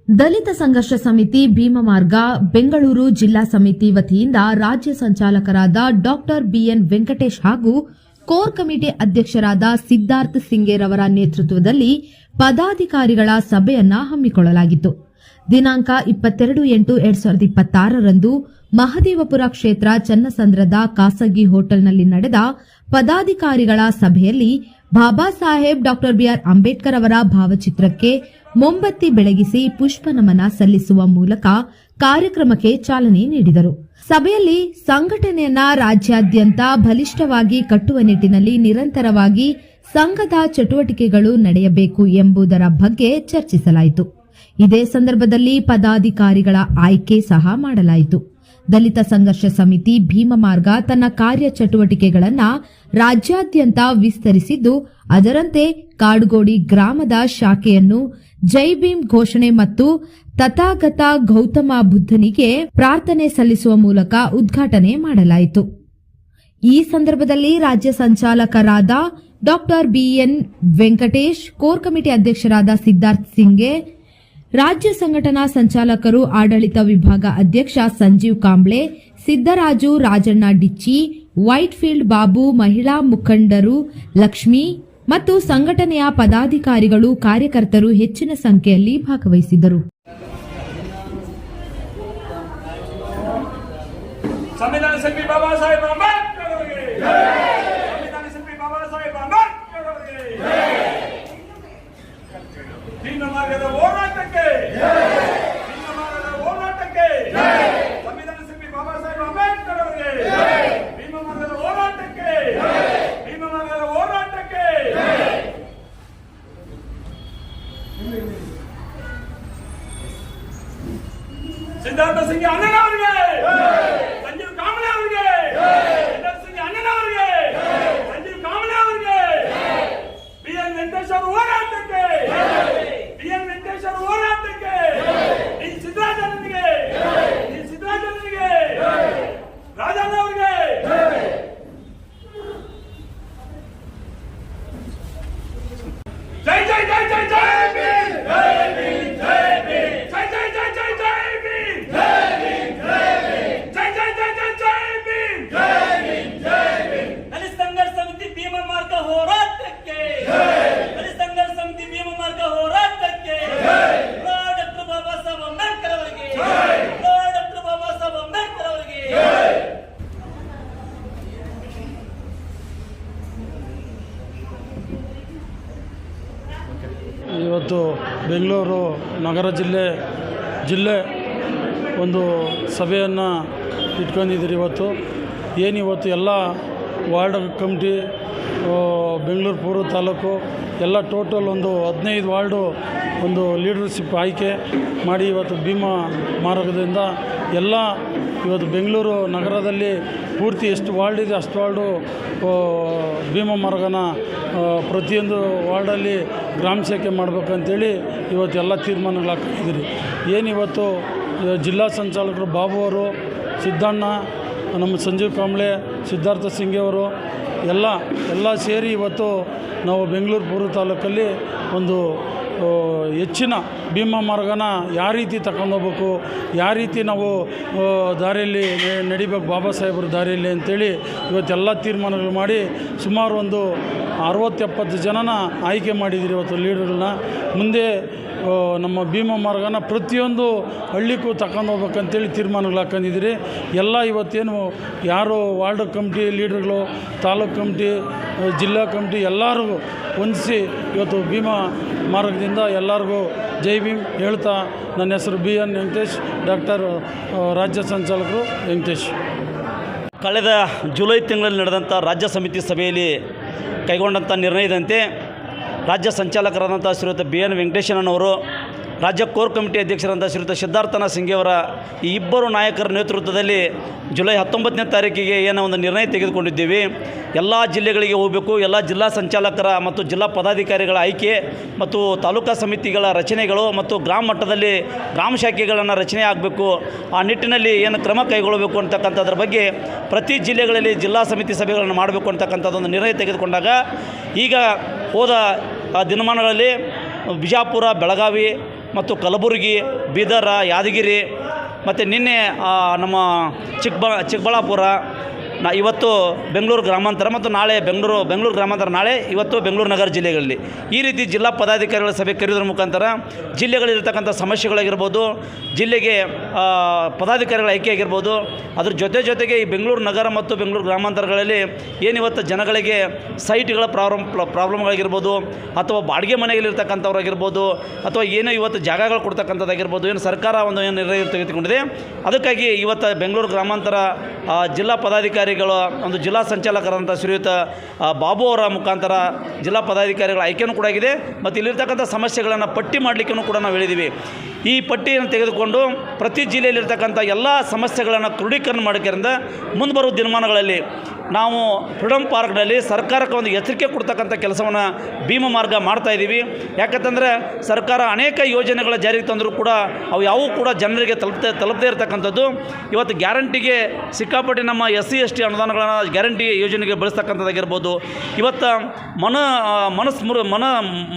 ದಲಿತ ಸಂಘರ್ಷ ಸಮಿತಿ ಭೀಮಮಾರ್ಗ ಬೆಂಗಳೂರು ಜಿಲ್ಲಾ ಸಮಿತಿ ವತಿಯಿಂದ ರಾಜ್ಯ ಸಂಚಾಲಕರಾದ ಡಾಕ್ಟರ್ ಬಿಎನ್ ವೆಂಕಟೇಶ್ ಹಾಗೂ ಕೋರ್ ಕಮಿಟಿ ಅಧ್ಯಕ್ಷರಾದ ಸಿದ್ಧಾರ್ಥ ಸಿಂಗೇರವರ ನೇತೃತ್ವದಲ್ಲಿ ಪದಾಧಿಕಾರಿಗಳ ಸಭೆಯನ್ನ ಹಮ್ಮಿಕೊಳ್ಳಲಾಗಿತ್ತು. ದಿನಾಂಕ 22/8/2026ರಂದು ಮಹದೇವಪುರ ಕ್ಷೇತ್ರ ಚನ್ನಸಂದ್ರದ ಖಾಸಗಿ ಹೋಟೆಲ್ನಲ್ಲಿ ನಡೆದ ಪದಾಧಿಕಾರಿಗಳ ಸಭೆಯಲ್ಲಿ ಬಾಬಾ ಸಾಹೇಬ್ ಡಾಕ್ಟರ್ ಬಿಆರ್ ಅಂಬೇಡ್ಕರ್ ಅವರ ಭಾವಚಿತ್ರಕ್ಕೆ ಮೊಂಬತ್ತಿ ಬೆಳಗಿಸಿ ಪುಷ್ಪ ನಮನ ಸಲ್ಲಿಸುವ ಮೂಲಕ ಕಾರ್ಯಕ್ರಮಕ್ಕೆ ಚಾಲನೆ ನೀಡಿದರು. ಸಭೆಯಲ್ಲಿ ಸಂಘಟನೆಯನ್ನ ರಾಜ್ಯಾದ್ಯಂತ ಬಲಿಷ್ಠವಾಗಿ ಕಟ್ಟುವ ನಿಟ್ಟಿನಲ್ಲಿ ನಿರಂತರವಾಗಿ ಸಂಘದ ಚಟುವಟಿಕೆಗಳು ನಡೆಯಬೇಕು ಎಂಬುದರ ಬಗ್ಗೆ ಚರ್ಚಿಸಲಾಯಿತು. ಇದೇ ಸಂದರ್ಭದಲ್ಲಿ ಪದಾಧಿಕಾರಿಗಳ ಆಯ್ಕೆ ಸಹ ಮಾಡಲಾಯಿತು. ದಲಿತ ಸಂಘರ್ಷ ಸಮಿತಿ ಭೀಮಮಾರ್ಗ ತನ್ನ ಕಾರ್ಯ ಚಟುವಟಿಕೆಗಳನ್ನು ರಾಜ್ಯಾದ್ಯಂತ ವಿಸ್ತರಿಸಿದ್ದು, ಅದರಂತೆ ಕಾಡುಗೋಡಿ ಗ್ರಾಮದ ಶಾಖೆಯನ್ನು ಜೈ ಭೀಮ್ ಘೋಷಣೆ ಮತ್ತು ತಥಾಗತ ಗೌತಮ ಬುದ್ಧನಿಗೆ ಪ್ರಾರ್ಥನೆ ಸಲ್ಲಿಸುವ ಮೂಲಕ ಉದ್ಘಾಟನೆ ಮಾಡಲಾಯಿತು. ಈ ಸಂದರ್ಭದಲ್ಲಿ ರಾಜ್ಯ ಸಂಚಾಲಕರಾದ doctor BN Venkatesh, core committee ಅಧ್ಯಕ್ಷರಾದ ಸಿದ್ಧಾರ್ಥ ಸಿಂಗೆ, ರಾಜ್ಯ ಸಂಘಟನಾ ಸಂಚಾಲಕರು ಆಡಳಿತ ವಿಭಾಗ ಅಧ್ಯಕ್ಷ ಸಂಜೀವ್ ಕಾಂಬ್ಳೆ, ಸಿದ್ದರಾಜು, ರಾಜಣ್ಣ ಡಿಚ್ಚಿ, ವೈಟ್ಫೀಲ್ಡ್ ಬಾಬು, ಮಹಿಳಾ ಮುಖಂಡರು ಲಕ್ಷ್ಮಿ ಮತ್ತು ಸಂಘಟನೆಯ ಪದಾಧಿಕಾರಿಗಳು, ಕಾರ್ಯಕರ್ತರು ಹೆಚ್ಚಿನ ಸಂಖ್ಯೆಯಲ್ಲಿ ಭಾಗವಹಿಸಿದ್ದರು. ಸಂವಿಧಾನ ಶಿಲ್ಪಿ ಬಾಬಾ ಸಾಹೇಬ್ ಅಂಬೇಡ್ಕರ್ ಅವರಿಗೆ ಜೈ. ಸಂವಿಧಾನ ಶಿಲ್ಪಿ ಬಾಬಾ ಸಾಹೇಬ್ ಅಂಬೇಡ್ಕರ್ ಅವರಿಗೆ ಜೈ. ಭೀಮಮಾರ್ಗದ ಹೋರಾಟಕ್ಕೆ ಜೈ. ಭೀಮಮಾರ್ಗದ ಹೋರಾಟಕ್ಕೆ ಜೈ. ಸಂವಿಧಾನ ಶಿಲ್ಪಿ ಬಾಬಾ ಸಾಹೇಬ್ ಅಂಬೇಡ್ಕರ್ ಅವರಿಗೆ ಜೈ. ಭೀಮಮಾರ್ಗದ ಹೋರಾಟಕ್ಕೆ ಜೈ. ಭೀಮಮಾರ್ಗದ ಹೋರಾಟಕ್ಕೆ ಜೈ. ಸಿದ್ಧಾರ್ಥ ಸಿಂಗ್ ಅಣ್ಣನವರಿಗೆ ಸಂಜೀವ್ ಕಾಂಬ್ಳೆ ಅವರಿಗೆ, ಸಿದ್ಧಾರ್ಥ ಸಿಂಗ್ ಅಣ್ಣನವರಿಗೆ, ಸಂಜೀವ್ ಕಾಂಬ್ಳೆ ಅವರಿಗೆ, ಬಿಎನ್ ವೆಂಕಟೇಶ್ ಅವರ ಹೋರಾಟಕ್ಕೆ, ಬಿಎನ್ ವೆಂಕಟೇಶ್ ಅವರ ಹೋರಾಟಕ್ಕೆ, ಡಿ ಸಿದ್ದರಾಜನಿಗೆ, ಡಿ ಸಿದ್ದರಾಜನಿಗೆ, ರಾಜಣ್ಣ ಅವರಿಗೆ, ಜೈ ಜೈ ಜೈ ಜೈ ಜೈ ಭೀಮ್, ಜೈ ಭೀಮ್, ಜೈ ಭೀಮ್, ಜೈ ಜೈ ಜೈ ಜೈ ಜೈ ಭೀಮ್, ಜೈ ಭೀಮ್, ಜೈ ಭೀಮ್, ಜೈ ಜೈ ಜೈ ಜೈ ಜೈ ಭೀಮ್, ಜೈ ಭೀಮ್, ಜೈ ಭೀಮ್. ದಲಿತ ಸಂಘರ್ಷ ಸಮಿತಿ ಭೀಮಮಾರ್ಗ ಹೋರಾಟಕ್ಕೆ ಜೈ. ದಲಿತ ಸಂಘರ್ಷ ಸಮಿತಿ ಭೀಮಮಾರ್ಗ ಹೋರಾಟಕ್ಕೆ ಜೈ. ಡಾಕ್ಟರ್ ಬಾಬಾ ಸಾಹೇಬ್ ಅಂಬೇಡ್ಕರ್ ಅವರಿಗೆ ಜೈ. ಡಾಕ್ಟರ್ ಬಾಬಾ ಸಾಹೇಬ್ ಅಂಬೇಡ್ಕರ್ ಅವರಿಗೆ ಜೈ. ಇವತ್ತು ಬೆಂಗಳೂರು ನಗರ ಜಿಲ್ಲೆ ಒಂದು ಸಭೆಯನ್ನು ಇಟ್ಕೊಂಡಿದ್ದೀರಿ. ಏನಿವತ್ತು ಎಲ್ಲ ವಾರ್ಡ್ ಕಮಿಟಿ, ಬೆಂಗಳೂರು ಪೂರ್ವ ತಾಲೂಕು ಎಲ್ಲ ಟೋಟಲ್ ಒಂದು 15 ವಾರ್ಡು ಒಂದು ಲೀಡರ್ಶಿಪ್ ಆಯ್ಕೆ ಮಾಡಿ ಇವತ್ತು ಭೀಮ ಮಾರ್ಗದಿಂದ ಎಲ್ಲ ಇವತ್ತು ಬೆಂಗಳೂರು ನಗರದಲ್ಲಿ ಪೂರ್ತಿ ಎಷ್ಟು ವಾರ್ಡ್ ಇದೆ ಅಷ್ಟು ವಾರ್ಡು ಭೀಮ ಮಾರ್ಗನ ಪ್ರತಿಯೊಂದು ವಾರ್ಡಲ್ಲಿ ಗ್ರಾಮ ಶಾಖೆ ಮಾಡಬೇಕಂತೇಳಿ ಇವತ್ತು ಎಲ್ಲ ತೀರ್ಮಾನಗಳಾಗಿದ್ದೀರಿ. ಏನಿವತ್ತು ಜಿಲ್ಲಾ ಸಂಚಾಲಕರು ಬಾಬು ಅವರು, ಸಿದ್ದಣ್ಣ, ನಮ್ಮ ಸಂಜೀವ್ ಕಾಂಬ್ಳೆ, ಸಿದ್ಧಾರ್ಥ ಸಿಂಗೆ ಅವರು ಎಲ್ಲ ಸೇರಿ ಇವತ್ತು ನಾವು ಬೆಂಗಳೂರು ಪೂರ್ವ ತಾಲೂಕಲ್ಲಿ ಒಂದು ಹೆಚ್ಚಿನ ಭೀಮ ಮಾರ್ಗನ ಯಾವ ರೀತಿ ತಗೊಂಡೋಗ್ಬೇಕು, ಯಾವ ರೀತಿ ನಾವು ದಾರಿಯಲ್ಲಿ ನಡಿಬೇಕು ಬಾಬಾ ಸಾಹೇಬ್ರ ದಾರಿಯಲ್ಲಿ ಅಂತೇಳಿ ಇವತ್ತೆಲ್ಲ ತೀರ್ಮಾನಗಳು ಮಾಡಿ ಸುಮಾರು ಒಂದು 60-70 ಜನನ ಆಯ್ಕೆ ಮಾಡಿದ್ದೀರಿ ಇವತ್ತು ಲೀಡರ್ಗಳನ್ನ. ಮುಂದೆ ನಮ್ಮ ಭೀಮ ಮಾರ್ಗನ ಪ್ರತಿಯೊಂದು ಹಳ್ಳಿಗೂ ತಗೊಂಡು ಹೋಗ್ಬೇಕಂತೇಳಿ ತೀರ್ಮಾನಗಳು ಹಾಕೊಂಡಿದ್ದೀರಿ. ಎಲ್ಲ ಇವತ್ತೇನು ಯಾರು ವಾರ್ಡ್ ಕಮಿಟಿ ಲೀಡರ್ಗಳು, ತಾಲೂಕು ಕಮಿಟಿ, ಜಿಲ್ಲಾ ಕಮಿಟಿ ಎಲ್ಲರಿಗೂ ಹೊಂದಿಸಿ ಇವತ್ತು ಭೀಮ ಮಾರ್ಗದಿಂದ ಎಲ್ಲರಿಗೂ ಜೈ ಭೀಮ್ ಹೇಳ್ತಾ, ನನ್ನ ಹೆಸರು ಬಿಎನ್ ವೆಂಕಟೇಶ್, ಡಾಕ್ಟರ್ ರಾಜ್ಯ ಸಂಚಾಲಕರು ವೆಂಕಟೇಶ್. ಕಳೆದ ಜುಲೈ ತಿಂಗಳಲ್ಲಿ ನಡೆದಂಥ ರಾಜ್ಯ ಸಮಿತಿ ಸಭೆಯಲ್ಲಿ ಕೈಗೊಂಡಂಥ ನಿರ್ಣಯದಂತೆ ರಾಜ್ಯ ಸಂಚಾಲಕರಾದಂಥ ಶ್ರೀಯುತ ಬಿಎನ್ ವೆಂಕಟೇಶಣ್ಣನವರು, ರಾಜ್ಯ ಕೋರ್ ಕಮಿಟಿ ಅಧ್ಯಕ್ಷರಾದಂಥ ಶ್ರೀಯುತ ಸಿದ್ಧಾರ್ಥನ ಸಿಂಗೆಯವರ ಈ ಇಬ್ಬರು ನಾಯಕರ ನೇತೃತ್ವದಲ್ಲಿ ಜುಲೈ 19ನೇ ತಾರೀಕಿಗೆ ಏನೋ ಒಂದು ನಿರ್ಣಯ ತೆಗೆದುಕೊಂಡಿದ್ದೀವಿ. ಎಲ್ಲ ಜಿಲ್ಲೆಗಳಿಗೆ ಹೋಗಬೇಕು, ಎಲ್ಲ ಜಿಲ್ಲಾ ಸಂಚಾಲಕರ ಮತ್ತು ಜಿಲ್ಲಾ ಪದಾಧಿಕಾರಿಗಳ ಆಯ್ಕೆ ಮತ್ತು ತಾಲೂಕಾ ಸಮಿತಿಗಳ ರಚನೆಗಳು ಮತ್ತು ಗ್ರಾಮ ಮಟ್ಟದಲ್ಲಿ ಗ್ರಾಮ ಶಾಖೆಗಳನ್ನು ರಚನೆ ಆಗಬೇಕು. ಆ ನಿಟ್ಟಿನಲ್ಲಿ ಏನು ಕ್ರಮ ಕೈಗೊಳ್ಳಬೇಕು ಅಂತಕ್ಕಂಥದ್ರ ಬಗ್ಗೆ ಪ್ರತಿ ಜಿಲ್ಲೆಗಳಲ್ಲಿ ಜಿಲ್ಲಾ ಸಮಿತಿ ಸಭೆಗಳನ್ನು ಮಾಡಬೇಕು ಅಂತಕ್ಕಂಥದ್ದೊಂದು ನಿರ್ಣಯ ತೆಗೆದುಕೊಂಡಾಗ ಈಗ ಹೋದ ದಿನಮಾನಗಳಲ್ಲಿ ಬಿಜಾಪುರ, ಬೆಳಗಾವಿ, ಮತ್ತು ಕಲಬುರಗಿ, ಬೀದರ್, ಯಾದಗಿರಿ ಮತ್ತು ನಿನ್ನೆ ನಮ್ಮ ಚಿಕ್ಕಬಳ್ಳಾಪುರ, ಇವತ್ತು ಬೆಂಗಳೂರು ಗ್ರಾಮಾಂತರ ಮತ್ತು ನಾಳೆ ಬೆಂಗಳೂರು ಗ್ರಾಮಾಂತರ, ನಾಳೆ ಇವತ್ತು ಬೆಂಗಳೂರು ನಗರ ಜಿಲ್ಲೆಗಳಲ್ಲಿ ಈ ರೀತಿ ಜಿಲ್ಲಾ ಪದಾಧಿಕಾರಿಗಳ ಸಭೆ ಕರೆಯೋದ್ರ ಮುಖಾಂತರ ಜಿಲ್ಲೆಗಳಿರ್ತಕ್ಕಂಥ ಸಮಸ್ಯೆಗಳಾಗಿರ್ಬೋದು, ಜಿಲ್ಲೆಗೆ ಪದಾಧಿಕಾರಿಗಳ ಆಯ್ಕೆ ಆಗಿರ್ಬೋದು, ಅದ್ರ ಜೊತೆಗೆ ಈ ಬೆಂಗಳೂರು ನಗರ ಮತ್ತು ಬೆಂಗಳೂರು ಗ್ರಾಮಾಂತರಗಳಲ್ಲಿ ಏನಿವತ್ತು ಜನಗಳಿಗೆ ಸೈಟ್ಗಳ ಪ್ರಾಬ್ಲಮ್ಗಳಾಗಿರ್ಬೋದು, ಅಥವಾ ಬಾಡಿಗೆ ಮನೆಯಲ್ಲಿರ್ತಕ್ಕಂಥವ್ರಾಗಿರ್ಬೋದು, ಅಥವಾ ಏನೋ ಇವತ್ತು ಜಾಗಗಳು ಕೊಡ್ತಕ್ಕಂಥದ್ದಾಗಿರ್ಬೋದು, ಏನು ಸರ್ಕಾರ ಏನು ನಿರ್ಣಯ ತೆಗೆದುಕೊಂಡಿದೆ, ಅದಕ್ಕಾಗಿ ಇವತ್ತು ಬೆಂಗಳೂರು ಗ್ರಾಮಾಂತರ ಜಿಲ್ಲಾ ಪದಾಧಿಕಾರಿಗಳ ಒಂದು ಜಿಲ್ಲಾ ಸಂಚಾಲಕರಾದಂಥ ಶ್ರೀಯುತ ಬಾಬು ಅವರ ಮುಖಾಂತರ ಜಿಲ್ಲಾ ಪದಾಧಿಕಾರಿಗಳ ಆಯ್ಕೆಯೂ ಕೂಡ ಆಗಿದೆ. ಮತ್ತು ಇಲ್ಲಿರ್ತಕ್ಕಂಥ ಸಮಸ್ಯೆಗಳನ್ನು ಪಟ್ಟಿ ಮಾಡಲಿಕ್ಕೂ ಕೂಡ ನಾವು ಹೇಳಿದ್ದೀವಿ. ಈ ಪಟ್ಟಿಯನ್ನು ತೆಗೆದುಕೊಂಡು ಪ್ರತಿ ಜಿಲ್ಲೆಯಲ್ಲಿರ್ತಕ್ಕಂಥ ಎಲ್ಲ ಸಮಸ್ಯೆಗಳನ್ನು ಕ್ರೋಢೀಕರಣ ಮಾಡೋದ್ರಿಂದ ಮುಂದೆ ಬರುವ ದಿನಮಾನಗಳಲ್ಲಿ ನಾವು ಫ್ರೀಡಮ್ ಪಾರ್ಕ್ನಲ್ಲಿ ಸರ್ಕಾರಕ್ಕೆ ಒಂದು ಎಚ್ಚರಿಕೆ ಕೊಡ್ತಕ್ಕಂಥ ಕೆಲಸವನ್ನು ಭೀಮ ಮಾರ್ಗ ಮಾಡ್ತಾಯಿದ್ದೀವಿ. ಯಾಕಂತಂದರೆ ಸರ್ಕಾರ ಅನೇಕ ಯೋಜನೆಗಳ ಜಾರಿಗೆ ತಂದರೂ ಕೂಡ ಅವು ಯಾವುವು ಕೂಡ ಜನರಿಗೆ ತಲುಪದೇ ಇರತಕ್ಕಂಥದ್ದು. ಇವತ್ತು ಗ್ಯಾರಂಟಿಗೆ ಸಿಕ್ಕಾಪಟ್ಟೆ ನಮ್ಮ SC ST ಅನುದಾನಗಳನ್ನು ಗ್ಯಾರಂಟಿ ಯೋಜನೆಗೆ ಬಳಸ್ತಕ್ಕಂಥದ್ದಾಗಿರ್ಬೋದು. ಇವತ್ತು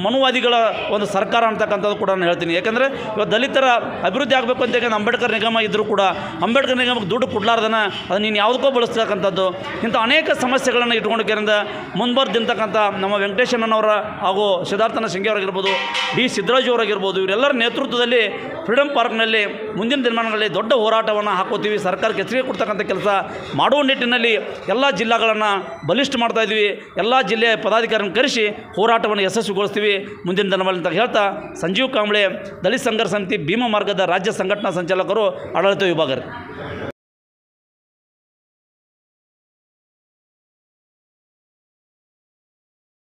ಮನುವಾದಿಗಳ ಒಂದು ಸರ್ಕಾರ ಅಂತಕ್ಕಂಥದ್ದು ಕೂಡ ನಾನು ಹೇಳ್ತೀನಿ. ಯಾಕಂದರೆ ಇವತ್ತು ದಲಿತರ ಅಭಿವೃದ್ಧಿ ಆಗಬೇಕು ಅಂತ ಅಂಬೇಡ್ಕರ್ ನಿಗಮ ಇದ್ದರೂ ಕೂಡ ಅಂಬೇಡ್ಕರ್ ನಿಗಮಕ್ಕೆ ದುಡ್ಡು ಕೊಡಲಾರ್ದನ ಅದು ನೀನು ಯಾವುದಕ್ಕೋ ಬಳಸ್ತಕ್ಕಂಥದ್ದು. ಇಂಥ ಅನೇಕ ಸಮಸ್ಯೆಗಳನ್ನು ಇಟ್ಕೊಂಡೋದ್ರಿಂದ ಮುಂಬರ್ದಿರ್ತಕ್ಕಂಥ ನಮ್ಮ ವೆಂಕಟೇಶಣ್ಣನವರ ಹಾಗೂ ಸಿದ್ಧಾರ್ಥನ ಸಿಂಗೆ ಅವರಾಗಿರ್ಬೋದು, D ಸಿದ್ದರಾಜು ಅವರಾಗಿರ್ಬೋದು, ಇವರೆಲ್ಲರ ನೇತೃತ್ವದಲ್ಲಿ ಫ್ರೀಡಮ್ ಪಾರ್ಕ್ನಲ್ಲಿ ಮುಂದಿನ ದಿನಮಾನಗಳಲ್ಲಿ ದೊಡ್ಡ ಹೋರಾಟವನ್ನು ಹಾಕೋತೀವಿ. ಸರ್ಕಾರಕ್ಕೆ ಎಚ್ಚರಿಕೆ ಕೊಡ್ತಕ್ಕಂಥ ಕೆಲಸ ಮಾಡುವ ನಿಟ್ಟಿನಲ್ಲಿ ಎಲ್ಲ ಜಿಲ್ಲೆಗಳನ್ನು ಬಲಿಷ್ಠ ಮಾಡ್ತಾಯಿದ್ವಿ. ಎಲ್ಲ ಜಿಲ್ಲೆಯ ಪದಾಧಿಕಾರಿಗಳನ್ನು ಕರೆಸಿ ಹೋರಾಟವನ್ನು ಯಶಸ್ವಿಗೊಳಿಸ್ತೀವಿ ಮುಂದಿನ ದಿನಗಳಲ್ಲಿ ಅಂತ ಹೇಳ್ತಾ, ಸಂಜೀವ್ ಕಾಂಬ್ಳೆ, ದಲಿತ ಸಂಘರ್ಷ ಸಮಿತಿ ಭೀಮ ಮಾರ್ಗದ ರಾಜ್ಯ ಸಂಘಟನಾ ಸಂಚಾಲಕರು, ಆಡಳಿತ ವಿಭಾಗ.